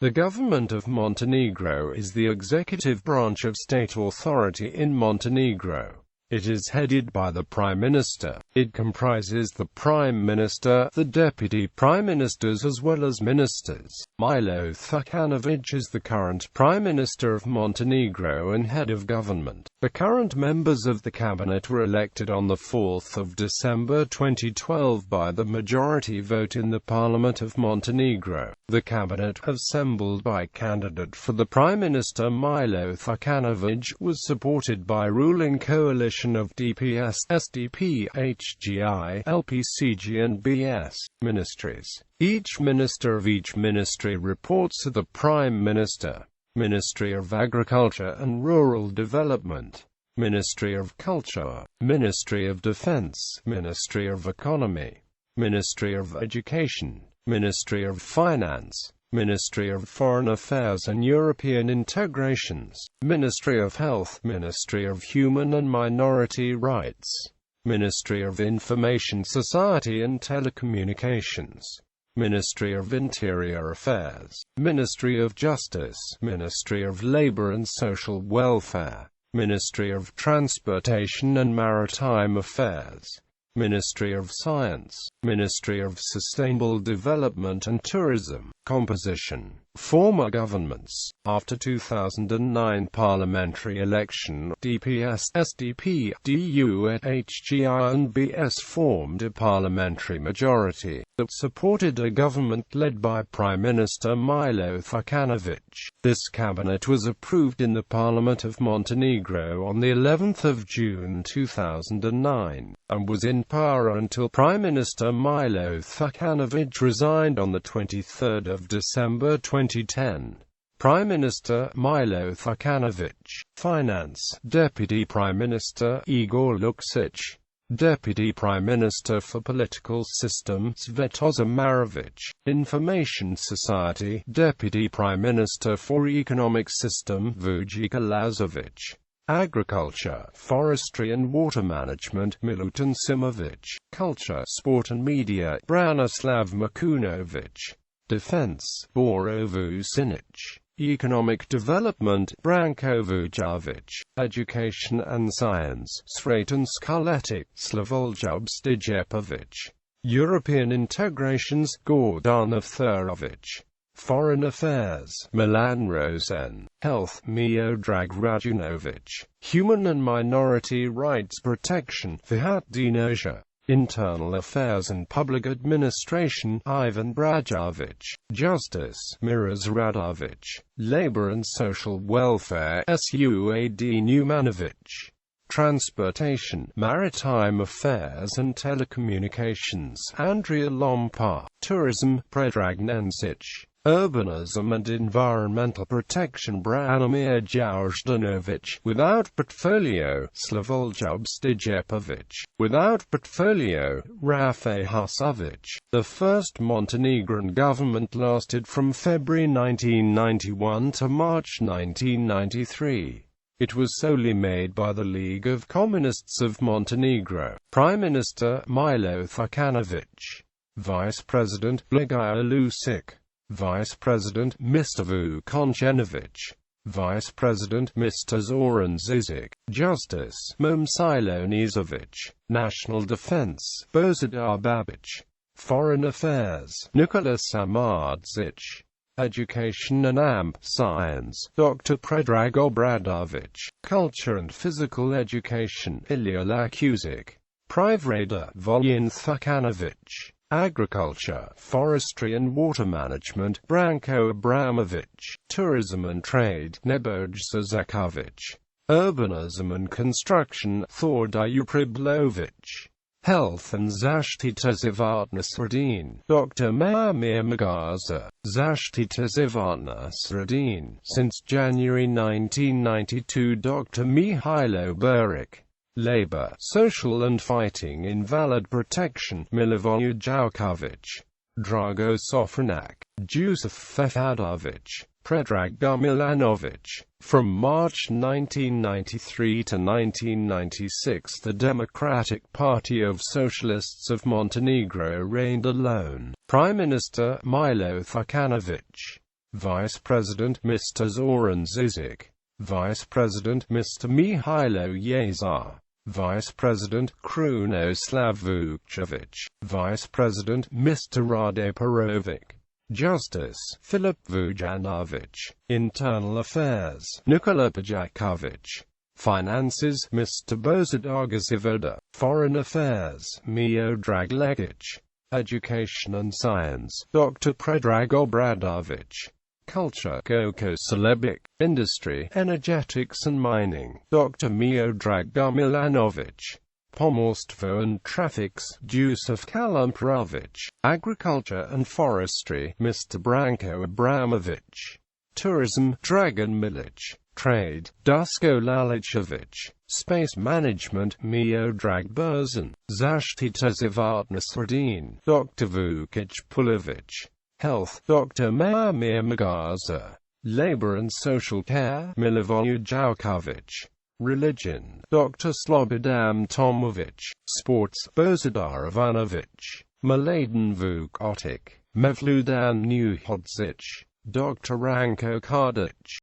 The government of Montenegro is the executive branch of state authority in Montenegro. It is headed by the Prime Minister. It comprises the Prime Minister, the Deputy Prime Ministers as well as ministers. Milo Đukanović is the current Prime Minister of Montenegro and head of government. The current members of the cabinet were elected on the 4th of December 2012 by the majority vote in the Parliament of Montenegro. The cabinet, assembled by candidate for the Prime Minister Milo Đukanović, was supported by ruling coalition of DPS, SDP, HGI, LPCG and BS ministries. Each minister of each ministry reports to the Prime Minister. Ministry of Agriculture and Rural Development, Ministry of Culture, Ministry of Defense, Ministry of Economy, Ministry of Education, Ministry of Finance, Ministry of Foreign Affairs and European Integrations, Ministry of Health, Ministry of Human and Minority Rights, Ministry of Information Society and Telecommunications, Ministry of Interior Affairs, Ministry of Justice, Ministry of Labor and Social Welfare, Ministry of Transportation and Maritime Affairs, Ministry of Science, Ministry of Sustainable Development and Tourism. Composition. Former governments. After 2009 parliamentary election, DPS, SDP, DU, HGI and BS formed a parliamentary majority that supported a government led by Prime Minister Milo Đukanović. This cabinet was approved in the Parliament of Montenegro on the 11th of June 2009, and was in power until Prime Minister Milo Đukanović resigned on the 23rd of December 2010. Prime Minister Milo Đukanović. Finance. Deputy Prime Minister Igor Luksic. Deputy Prime Minister for Political System Svetozar Marović. Information Society. Deputy Prime Minister for Economic System Vujika Lazović. Agriculture, Forestry and Water Management Milutin Simović. Culture, Sport and Media Branislav Makunović. Defense, Boro Vucinic. Economic Development, Branko Vujović. Education and Science, Sreten Skarletic, Slavoljub Stijepović. European Integrations, Gordana Thurović. Foreign Affairs, Milan Rosen. Health, Miodrag Rajunović. Human and Minority Rights Protection, Fihat Dinoja. Internal Affairs and Public Administration, Ivan Brajović. Justice, Miraz Radović. Labor and Social Welfare, Suad Numanović. Transportation, Maritime Affairs and Telecommunications, Andrea Lompa. Tourism, Predrag Nenčić. Urbanism and Environmental Protection, Branimir Đukanović. Without portfolio, Slavoljub Stijepović. Without portfolio, Rafe Hasović. The first Montenegrin government lasted from February 1991 to March 1993. It was solely made by the League of Communists of Montenegro. Prime Minister Milo Đukanović. Vice President Blagoje Lusic. Vice President Mr. Vukonjenović. Vice President Mr. Zoran Zizic. Justice Momcilo Nizović. National Defense Bozidar Babić. Foreign Affairs Nikola Samardzic. Education and AMP Science Dr. Predrag Obradović. Culture and Physical Education Ilya Lakusic. Privreda Volyan Đukanović. Agriculture, Forestry and Water Management Branko Abramović. Tourism and Trade Nebojša Zaković. Urbanism and Construction Thordija Priblović. Health and Zaštita životne sredine Dr. Momir Magaza. Zaštita životne sredine. Since January 1992 Dr. Mihailo Buric. Labor, Social and Fighting Invalid Protection Milivoje Đukanović. Drago Sofranak. Jusuf Fefadović. Predrag Milanović. From March 1993 to 1996 the Democratic Party of Socialists of Montenegro reigned alone. Prime Minister Milo Đukanović. Vice President Mr. Zoran Zizic, Vice President Mr. Mihailo Yazar, Vice President Krunoslav Vukcevic, Vice President Mr. Rade Perovic, Justice Filip Vujanović, Internal Affairs Nikola Pajakovic, Finances Mr. Bozidar Gazivoda, Foreign Affairs Miodrag Lekic, Education and Science Dr. Predrag Obradovic, Culture Koko Celebic, Industry, Energetics and Mining Dr. Miodrag Milanovic, Pomorstvo and Traffics Jusuf Kalamprovic, Agriculture and Forestry Mr. Branko Abramovic, Tourism Dragan Milic, Trade Dusko Lalicevic, Space Management Miodrag Burzan, Zashtita Zivartnas Radin, Dr. Vukic Pulovic, Health Dr. Maamir Magaza, Labor and Social Care Milivoje Jaukovic, Religion Dr. Slobodan Tomovic, Sports Bozidar Ivanovic, Mladen Vukotic, Mevludan Nuhodzic, Dr. Ranko Kardic.